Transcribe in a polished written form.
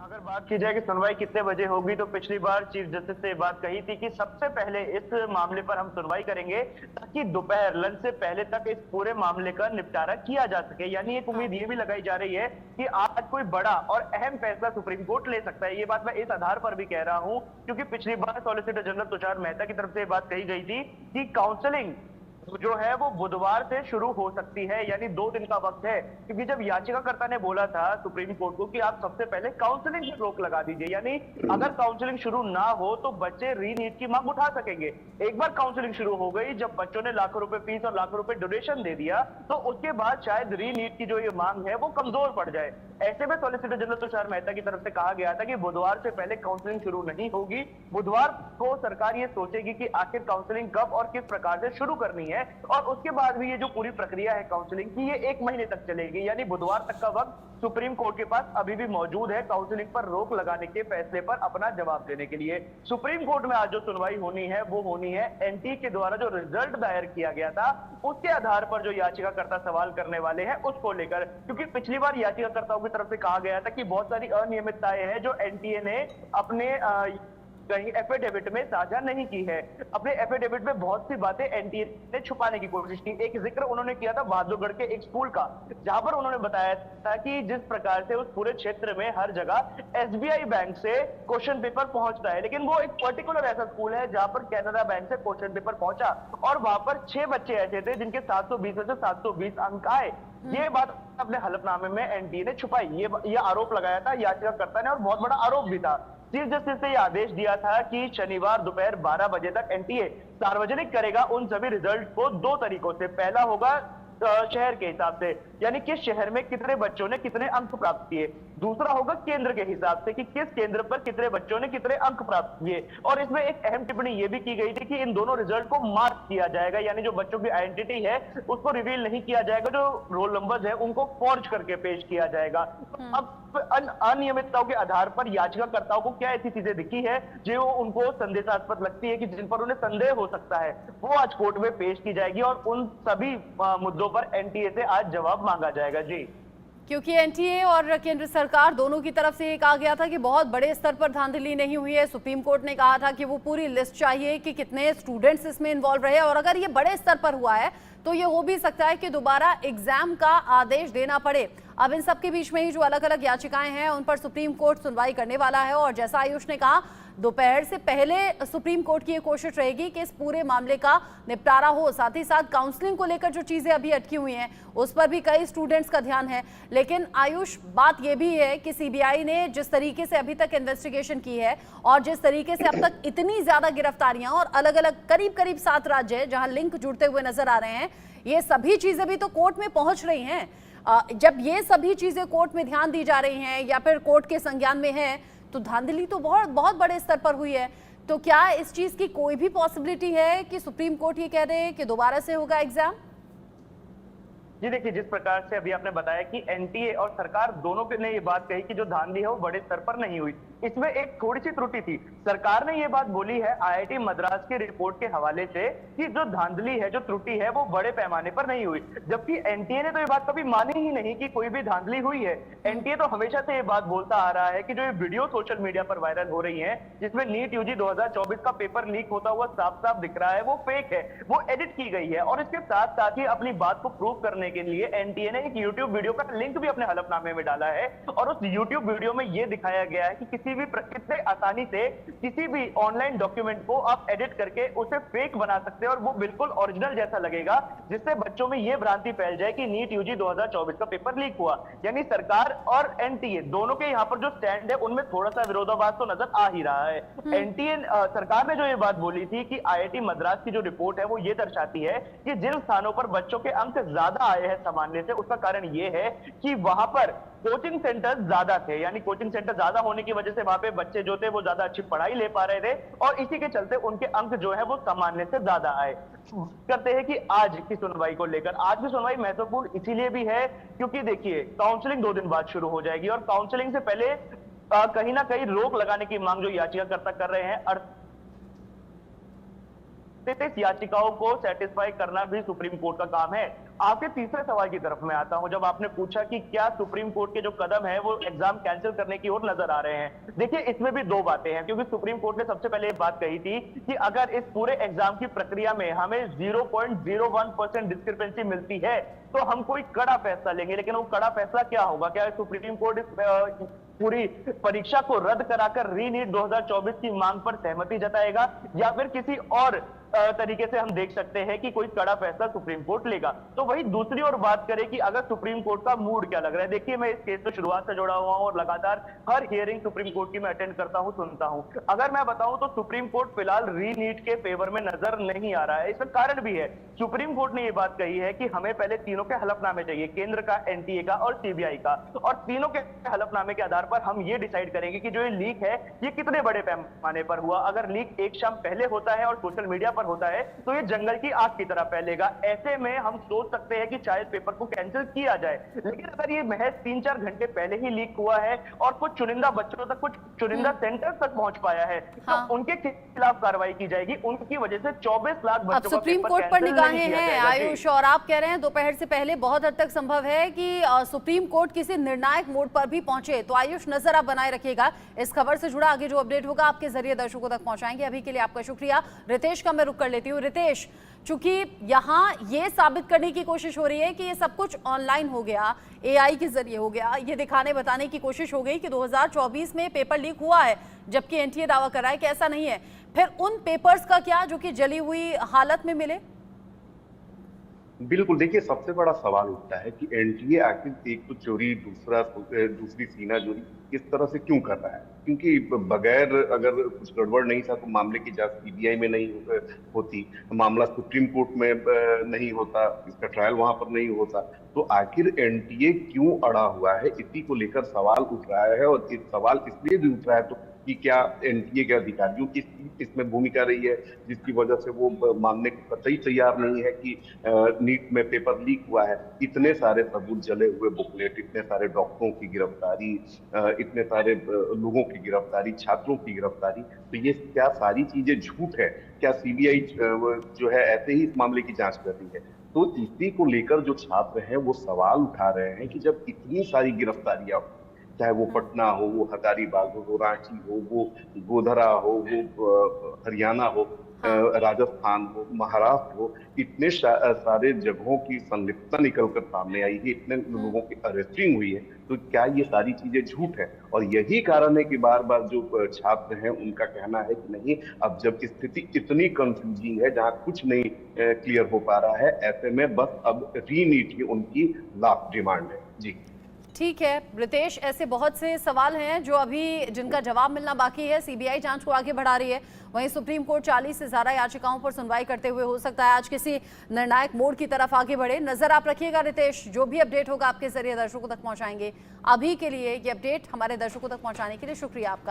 अगर बात की जाए कि सुनवाई कितने बजे होगी, तो पिछली बार चीफ जस्टिस से बात कही थी कि सबसे पहले इस मामले पर हम सुनवाई करेंगे ताकि दोपहर लंच से पहले तक इस पूरे मामले का निपटारा किया जा सके। यानी एक हाँ। उम्मीद ये भी लगाई जा रही है कि आज कोई बड़ा और अहम फैसला सुप्रीम कोर्ट ले सकता है। ये बात मैं इस आधार पर भी कह रहा हूं क्योंकि पिछली बार सॉलिसिटर जनरल तुषार मेहता की तरफ से बात कही गई थी कि काउंसलिंग जो है वो बुधवार से शुरू हो सकती है, यानी 2 दिन का वक्त है। क्योंकि जब याचिकाकर्ता ने बोला था सुप्रीम कोर्ट को कि आप सबसे पहले काउंसलिंग पर रोक लगा दीजिए, यानी अगर काउंसलिंग शुरू ना हो तो बच्चे रीनीट की मांग उठा सकेंगे। एक बार काउंसलिंग शुरू हो गई, जब बच्चों ने लाखों रुपए फीस और लाखों रुपए डोनेशन दे दिया, तो उसके बाद शायद रीनीट की जो ये मांग है वो कमजोर पड़ जाए। ऐसे में सॉलिसिटर जनरल तुषार मेहता की तरफ से कहा गया था कि बुधवार से पहले काउंसलिंग शुरू नहीं होगी। बुधवार को सरकार ये सोचेगी कि आखिर काउंसलिंग कब और किस प्रकार से शुरू करनी है, और उसके बाद भी ये जो पूरी प्रक्रिया है काउंसलिंग की, ये 1 महीने तक चलेगी। यानी बुधवार तक का वक्त सुप्रीम कोर्ट के पास अभी भी मौजूद है काउंसलिंग पर रोक लगाने के फैसले पर अपना जवाब देने के लिए। सुप्रीम कोर्ट में आज जो सुनवाई होनी है वो होनी है एनटीए के द्वारा जो रिजल्ट दायर किया गया था उसके आधार पर जो याचिकाकर्ता सवाल करने वाले हैं उसको लेकर। क्योंकि पिछली बार याचिकाकर्ताओं की तरफ से कहा गया था कि बहुत सारी अनियमितताएं हैं जो एनटीए ने अपने कहीं एफिडेविट में साझा नहीं की है। अपने एफिडेविट में बहुत सी बातें एनटीए ने छुपाने की कोशिश की। एक जिक्र उन्होंने किया था बहादुरगढ़ के एक स्कूल का, जहां पर उन्होंने बताया था कि जिस प्रकार से उस पूरे क्षेत्र में हर जगह एसबीआई बैंक से क्वेश्चन पेपर पहुंचता है, लेकिन वो एक पर्टिकुलर ऐसा स्कूल है जहां पर कैनरा बैंक से क्वेश्चन पेपर पहुंचा और वहां पर 6 बच्चे ऐसे थे जिनके 720 में से 720 अंक आए। ये बात अपने हलफनामे में एनटीए ने छुपाई, ये आरोप लगाया था याचिकाकर्ता ने, और बहुत बड़ा आरोप भी था। चीफ जस्टिस ने यह आदेश दिया था कि शनिवार दोपहर 12 बजे तक एनटीए सार्वजनिक करेगा उन सभी रिजल्ट को 2 तरीकों से। पहला होगा शहर के हिसाब से, यानी किस शहर में कितने बच्चों ने कितने अंक प्राप्त किए। दूसरा होगा केंद्र के हिसाब से कि किस केंद्र पर कितने बच्चों ने कितने अंक प्राप्त किए। और इसमें एक अहम टिप्पणी यह भी की गई थी कि इन दोनों रिजल्ट को मार्क किया जाएगा, यानी जो बच्चों की आइडेंटिटी है उसको रिवील नहीं किया जाएगा, जो रोल नंबर है उनको फॉर्ज करके पेश किया जाएगा। अब अनियमितताओं के आधार पर याचिकाकर्ताओं को क्या ऐसी चीजें दिखी है जो उनको संदेहास्पद लगती है कि जिन पर उन्हें संदेह हो सकता है, वो आज कोर्ट में पेश की जाएगी और उन सभी मुद्दों पर एनटीए से आज जवाब मांगा जाएगा। जी, क्योंकि एनटीए और केंद्र सरकार दोनों की तरफ से ये कहा गया था कि बहुत बड़े स्तर पर धांधली नहीं हुई है। सुप्रीम कोर्ट ने कहा था कि वो पूरी लिस्ट चाहिए कि कितने स्टूडेंट्स इसमें इन्वॉल्व रहे, और अगर ये बड़े स्तर पर हुआ है तो ये हो भी सकता है कि दोबारा एग्जाम का आदेश देना पड़े। अब इन सब के बीच में ही जो अलग अलग याचिकाएं हैं उन पर सुप्रीम कोर्ट सुनवाई करने वाला है, और जैसा आयुष ने कहा दोपहर से पहले सुप्रीम कोर्ट की ये कोशिश रहेगी कि इस पूरे मामले का निपटारा हो। साथ ही साथ काउंसलिंग को लेकर जो चीजें अभी अटकी हुई हैं उस पर भी कई स्टूडेंट्स का ध्यान है। लेकिन आयुष, बात यह भी है कि सीबीआई ने जिस तरीके से अभी तक इन्वेस्टिगेशन की है और जिस तरीके से अब तक इतनी ज्यादा गिरफ्तारियां और अलग अलग करीब करीब 7 राज्य हैं जहां लिंक जुड़ते हुए नजर आ रहे हैं, ये सभी चीजें भी तो कोर्ट में पहुंच रही हैं। जब ये सभी चीजें कोर्ट में ध्यान दी जा रही हैं या फिर कोर्ट के संज्ञान में है, तो धांधली तो बहुत बहुत बड़े स्तर पर हुई है। तो क्या इस चीज की कोई भी पॉसिबिलिटी है कि सुप्रीम कोर्ट ये कह दे कि दोबारा से होगा एग्जाम? जी देखिए, जिस प्रकार से अभी आपने बताया कि एनटीए और सरकार दोनों ने ये बात कही कि जो धांधली है वो बड़े स्तर पर नहीं हुई, इसमें एक थोड़ी सी त्रुटि थी। सरकार ने ये बात बोली है आईआईटी मद्रास की रिपोर्ट के हवाले से कि जो धांधली है, जो त्रुटि है, वो बड़े पैमाने पर नहीं हुई, जबकि एनटीए ने तो ये बात कभी मानी ही नहीं कि कोई भी धांधली हुई है। एनटीए तो हमेशा से ये बात बोलता आ रहा है कि जो ये वीडियो सोशल मीडिया पर वायरल हो रही है जिसमें नीट यूजी 2024 का पेपर लीक होता हुआ साफ साफ दिख रहा है, वो फेक है, वो एडिट की गई है। और इसके साथ साथ ही अपनी बात को प्रूव करने के लिए एनटीए ने एक यूट्यूब वीडियो का लिंक भी अपने हलफनामे में डाला है, और उस यूट्यूब वीडियो में यह दिखाया गया है कि किसी भी कितने आसानी से किसी भी ऑनलाइन डॉक्यूमेंट को आप एडिट करके उसे फेक बना सकते हैं और वो बिल्कुल ओरिजिनल जैसा लगेगा, जिससे बच्चों में यह भ्रांति फैल जाए कि नीट यूजी 2024 का पेपर लीक हुआ। यानी सरकार और एनटीए दोनों के यहाँ पर जो स्टैंड है उनमें थोड़ा सा विरोधाभास तो नजर आ ही रहा है। एनटीए सरकार ने जो ये बात बोली थी कि आईआईटी मद्रास की जो रिपोर्ट है वो ये दर्शाती है कि जिन स्थानों पर बच्चों के अंक ज्यादा आए हैं सामान्य से, उसका कारण ये है कि वहां पर कोचिंग सेंटर ज्यादा थे, यानी कोचिंग सेंटर ज्यादा होने की वजह से वहां पे बच्चे जो थे वो ज्यादा अच्छी पढ़ाई ले पा रहे थे, और इसी के चलते उनके अंक जो है वो सामान्य से ज्यादा आए। करते हैं कि आज की सुनवाई को लेकर, आज की सुनवाई महत्वपूर्ण इसीलिए भी है क्योंकि देखिए काउंसलिंग 2 दिन बाद शुरू हो जाएगी, और काउंसलिंग से पहले कहीं ना कहीं रोक लगाने की मांग जो याचिकाकर्ता कर रहे हैं 33 याचिकाओं को सेटिस्फाई करना भी सुप्रीम कोर्ट का काम है। आपके तीसरे सवाल की तरफ मैं आता हूं, जब आपने पूछा कि क्या सुप्रीम कोर्ट के जो कदम है वो एग्जाम कैंसिल करने की ओर नजर आ रहे हैं। देखिए, इसमें भी दो बातें हैं, क्योंकि सुप्रीम कोर्ट ने सबसे पहले बात कही थी कि अगर इस पूरे एग्जाम की प्रक्रिया में हमें 0.01% डिस्क्रिपेंसी मिलती है तो हम कोई कड़ा फैसला लेंगे। लेकिन वो कड़ा फैसला क्या होगा? क्या सुप्रीम कोर्ट इस पूरी परीक्षा को रद्द कराकर रीनीट 2024 की मांग पर सहमति जताएगा, या फिर किसी और तरीके से हम देख सकते हैं कि कोई कड़ा फैसला सुप्रीम कोर्ट लेगा? तो वही दूसरी ओर बात करें कि अगर सुप्रीम कोर्ट का मूड क्या लग रहा है। देखिए, मैं इस केस से शुरुआत से जुड़ा हुआ हूं और लगातार हर हियरिंग सुप्रीम कोर्ट की मैं अटेंड करता हूं, सुनता हूं। अगर मैं बताऊं तो सुप्रीम कोर्ट फिलहाल रीनीट के फेवर में नजर नहीं आ रहा है। इसका कारण भी है, सुप्रीम कोर्ट ने यह बात कही है कि हमें पहले तीनों के हलफनामे चाहिए, केंद्र का, एनटीए का और सीबीआई का, और तीनों के हलफनामे के आधार पर हम ये डिसाइड करेंगे कि जो ये लीक है ये कितने बड़े पैमाने पर हुआ। अगर लीक एक शाम पहले होता है और सोशल मीडिया पर होता है तो ये जंगल की आग की तरह फैलेगा। ऐसे में हम सोच सकते हैं कि शायद पेपर को कैंसिल किया जाए। लेकिन अगर ये महज 3-4 घंटे पहले ही लीक हुआ है और कुछ चुनिंदा बच्चों तक, कुछ चुनिंदा सेंटर तक पहुंच पाया है, तो उनके खिलाफ कार्रवाई की जाएगी। उनकी वजह से 24 लाख बच्चों का सुप्रीम कोर्ट पर निगाहें हैं आयुष, और आप कह रहे हैं दोपहर से पहले बहुत हद तक संभव है कि सुप्रीम कोर्ट किसी निर्णायक मोड पर भी पहुंचे। तो आयुष, नजर आप बनाए रखिएगा। इस खबर से जुड़ा आगे जो अपडेट होगा आपके जरिए दर्शकों तक पहुंचाएंगे। अभी के लिए आपका शुक्रिया। रितेश का मैं रुक कर लेती हूँ। रितेश, चूंकि यहाँ ये साबित करने की कोशिश हो रही है कि ये सब कुछ ऑनलाइन हो गया, एआई के जरिए हो गया, ये दिखाने बताने की कोशिश हो गई कि 2024 में पेपर लीक हुआ है, जबकि एनटीए दावा कर रहा है कि ऐसा नहीं है। फिर उन पेपर्स का क्या जो कि जली हुई हालत में मिले? बिल्कुल, देखिए, सबसे बड़ा सवाल उठता है कि एनटीए आखिर एक तो चोरी, दूसरी सीना चोरी इस तरह से क्यों कर रहा है? क्योंकि बगैर अगर कुछ गड़बड़ नहीं था तो मामले की जांच सीबीआई में नहीं होती, मामला सुप्रीम कोर्ट में नहीं होता, इसका ट्रायल वहां पर नहीं होता। तो आखिर एनटीए क्यों अड़ा हुआ है, इसी को लेकर सवाल उठ रहा है। और इस सवाल इसलिए भी उठ रहा है तो कि क्या एनटीए के अधिकारियों की इसमें भूमिका रही है, जिसकी वजह से वो मानने को कतई तैयार नहीं है कि नीट में पेपर लीक हुआ है। इतने सारे सबूत, जले हुए बुकलेट, इतने सारे डॉक्टरों की गिरफ्तारी, इतने सारे लोगों की गिरफ्तारी, छात्रों की गिरफ्तारी, तो ये क्या सारी चीजें झूठ है? क्या सीबीआई जो है ऐसे ही इस मामले की जांच कर रही है? तो इसी को लेकर जो छात्र हैं वो सवाल उठा रहे हैं कि जब इतनी सारी गिरफ्तारियां, चाहे वो पटना हो, वो हजारीबाग हो, वो रांची हो, वो गोधरा हो, वो हरियाणा हो, राजस्थान हो, महाराष्ट्र हो, इतने सारे जगहों की संलिप्तता निकलकर सामने आई है, इतने लोगों की अरेस्टिंग हुई है, तो क्या ये सारी चीजें झूठ है? और यही कारण है कि बार बार जो छात्र हैं उनका कहना है कि नहीं, अब जब स्थिति इतनी कंफ्यूजिंग है, जहां कुछ नहीं क्लियर हो पा रहा है, ऐसे में बस अब रीनीट की उनकी लास्ट डिमांड है। जी ठीक है रितेश, ऐसे बहुत से सवाल हैं जो अभी जिनका जवाब मिलना बाकी है। सीबीआई जांच को आगे बढ़ा रही है, वहीं सुप्रीम कोर्ट 40 से ज्यादा याचिकाओं पर सुनवाई करते हुए हो सकता है आज किसी निर्णायक मोड़ की तरफ आगे बढ़े। नजर आप रखिएगा रितेश, जो भी अपडेट होगा आपके जरिए दर्शकों तक पहुंचाएंगे। अभी के लिए ये अपडेट हमारे दर्शकों तक पहुंचाने के लिए शुक्रिया आपका।